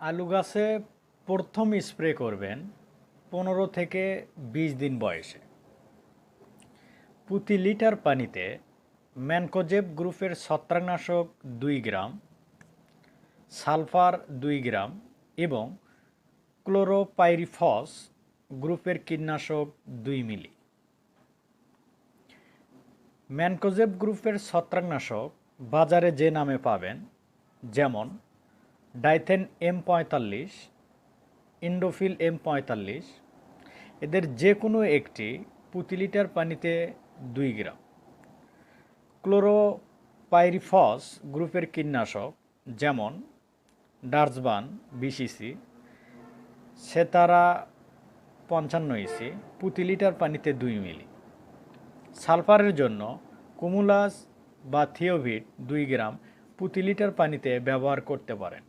আলু গাছে প্রথম স্প্রে করবেন 15 থেকে 20 দিন বয়সে। প্রতি লিটার পানিতে ম্যানকোজেব গ্রুপের ছত্রাকনাশক 2 গ্রাম, সালফার 2 গ্রাম এবং ক্লোরোপাইরিফস গ্রুপের কীটনাশক 2 মিলি। ম্যানকোজেব গ্রুপের ছত্রাকনাশক বাজারে যে নামে পাবেন, যেমন ডাইথেন M45, ইন্ডোফিল M45, এদের যে কোনো একটি প্রতি লিটার পানিতে 2 গ্রাম। ক্লোরোপাইরিফস গ্রুপের কীটনাশক যেমন ডার্জবান 20 ইসি, সেতারা 55 ইসি প্রতি লিটার পানিতে 2 মিলি। সালফারের জন্য কুমুলাস বা থিওভিট 2 গ্রাম প্রতি লিটার পানিতে ব্যবহার করতে পারেন।